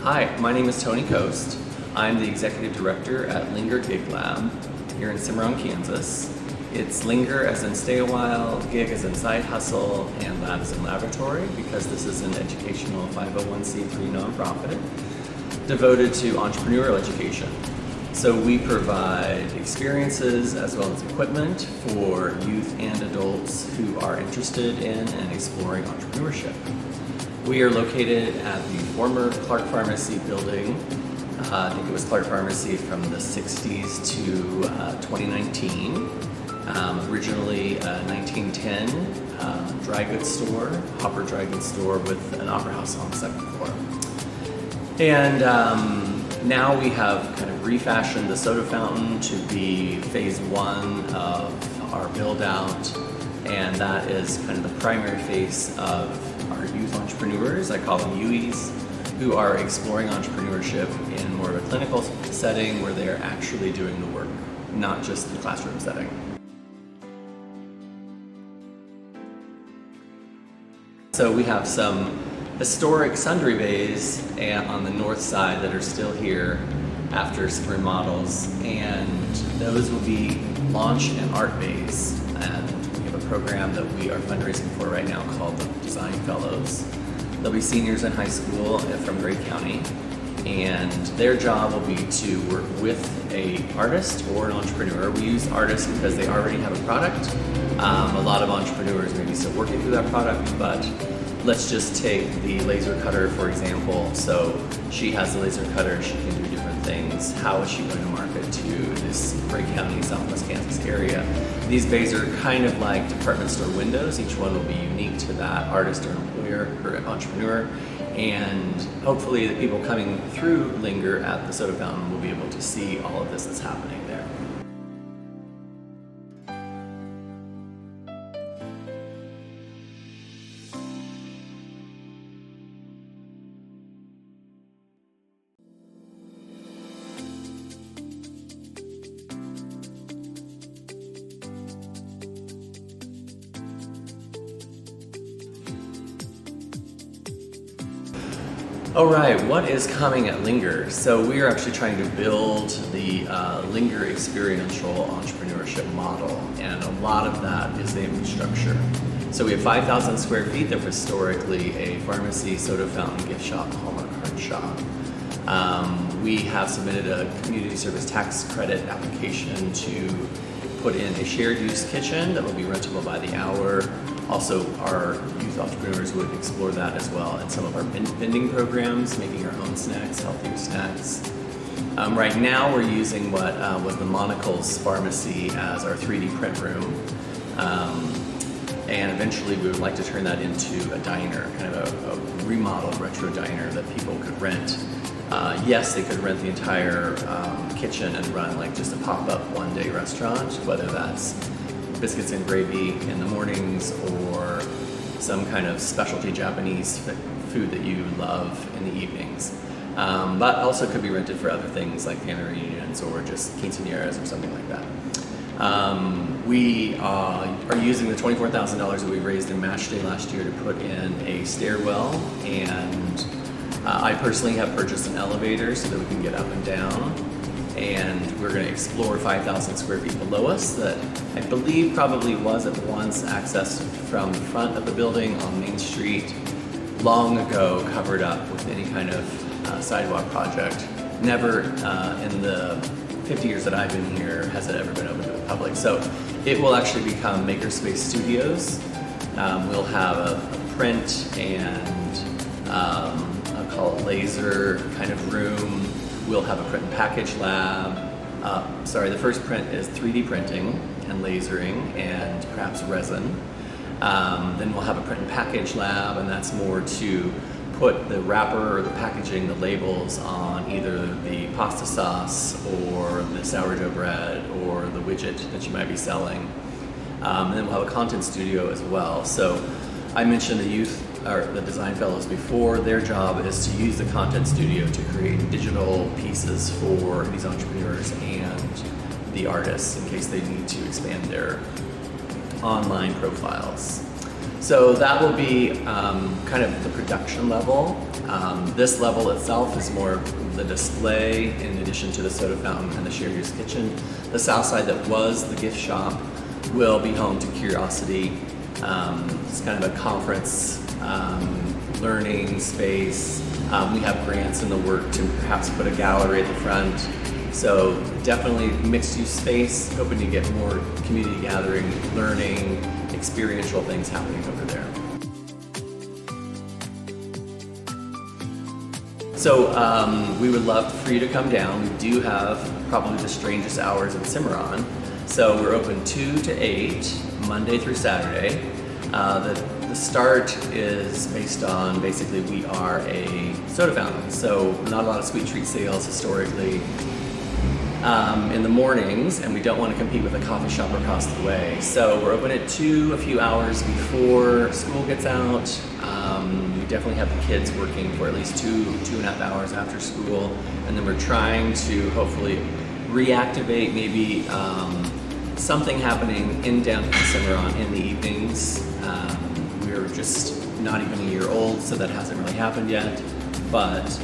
Hi, my name is Tony Coast. I'm the Executive Director at Linger Gig Lab here in Cimarron, Kansas. It's Linger as in stay a while, gig as in side hustle, and lab as in laboratory because this is an educational 501c3 nonprofit devoted to entrepreneurial education. So we provide experiences as well as equipment for youth and adults who are interested in and exploring entrepreneurship. We are located at the former Clark Pharmacy building. I think it was Clark Pharmacy from the 60s to 2019. Originally a 1910 dry goods store, Hopper dry goods store with an opera house on the second floor. And now we have kind of refashioned the soda fountain to be phase one of our build out, and that is kind of the primary face of our youth entrepreneurs, I call them UEs, who are exploring entrepreneurship in more of a clinical setting where they are actually doing the work, not just the classroom setting. So we have some historic sundry bays on the north side that are still here after some remodels, and those will be launch and art bays. And we have a program that we are fundraising for right now called the Design Fellows. They'll be seniors in high school from Gray County, and their job will be to work with an artist or an entrepreneur. We use artists because they already have a product. A lot of entrepreneurs may be still working through that product, but let's just take the laser cutter, for example. So she has the laser cutter, she can do different things. How is she going to market to this Gray County, Southwest Kansas area? These bays are kind of like department store windows. Each one will be unique to that artist or employer or entrepreneur. And hopefully the people coming through Linger at the soda fountain will be able to see all of this that's happening there. All right, what is coming at Linger? So we are actually trying to build the Linger experiential entrepreneurship model, and a lot of that is the infrastructure. So we have 5,000 square feet that was historically a pharmacy, soda fountain, gift shop, Hallmark card shop. We have submitted a community service tax credit application to put in a shared use kitchen that will be rentable by the hour. Also, our youth entrepreneurs would explore that as well, and some of our vending programs, making our own snacks, healthier snacks. Right now, we're using what was the Monocle's Pharmacy as our 3D print room, and eventually we would like to turn that into a diner, kind of a remodeled retro diner that people could rent. Yes, they could rent the entire kitchen and run like just a pop-up one-day restaurant, whether that's biscuits and gravy in the mornings or some kind of specialty Japanese food that you love in the evenings. But also could be rented for other things like family reunions or just quinceañeras or something like that. We are using the $24,000 that we raised in Match Day last year to put in a stairwell, and I personally have purchased an elevator so that we can get up and down. And we're going to explore 5,000 square feet below us that I believe probably was at once accessed from the front of the building on Main Street, long ago covered up with any kind of sidewalk project. Never in the 50 years that I've been here has it ever been open to the public. So it will actually become Makerspace Studios. We'll have a print and I'll call it laser kind of room. We'll have a print and package lab. The first print is 3D printing and lasering and perhaps resin. Then we'll have a print and package lab, and that's more to put the wrapper or the packaging, the labels on either the pasta sauce or the sourdough bread or the widget that you might be selling. And then we'll have a content studio as well. So I mentioned the youth or the design fellows before. Their job is to use the content studio to create digital pieces for these entrepreneurs and the artists in case they need to expand their online profiles. So that will be kind of the production level. This level itself is more the display in addition to the soda fountain and the shared use kitchen. The south side that was the gift shop will be home to Curiosity. It's kind of a conference learning space. We have grants in the work to perhaps put a gallery at the front. So definitely mixed use space, hoping to get more community gathering, learning, experiential things happening over there. So we would love for you to come down. We do have probably the strangest hours in Cimarron. So we're open 2 to 8, Monday through Saturday. The start is based on basically we are a soda fountain. So not a lot of sweet treat sales historically in the mornings, and we don't want to compete with a coffee shop across the way. So we're open at 2, a few hours before school gets out. We definitely have the kids working for at least 2.5 hours after school, and then we're trying to hopefully reactivate maybe something happening in downtown Cimarron in the evenings. We're just not even a year old, so that hasn't really happened yet, but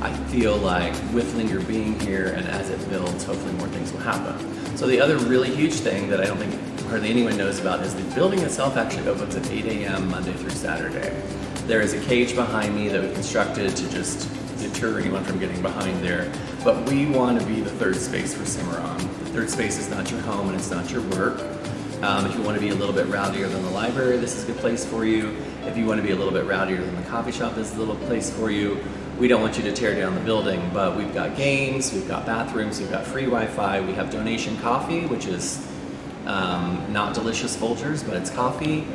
I feel like with Linger being here and as it builds, hopefully more things will happen. So the other really huge thing that I don't think hardly anyone knows about is the building itself actually opens at 8 a.m. Monday through Saturday. There is a cage behind me that we constructed to just deter anyone from getting behind there, but we want to be the third space for Cimarron. The third space is not your home and it's not your work. If you want to be a little bit rowdier than the library, this is a good place for you. If you want to be a little bit rowdier than the coffee shop, this is a little place for you. We don't want you to tear down the building, but we've got games, we've got bathrooms, we've got free Wi-Fi, we have donation coffee, which is not delicious Folgers, but it's coffee,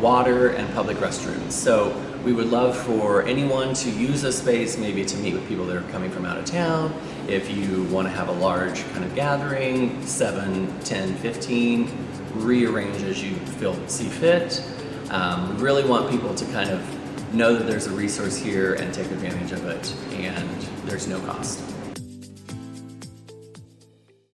water, and public restrooms. So we would love for anyone to use this space, maybe to meet with people that are coming from out of town. If you want to have a large kind of gathering, 7, 10, 15, rearrange as you see fit. We really want people to kind of know that there's a resource here and take advantage of it, and there's no cost.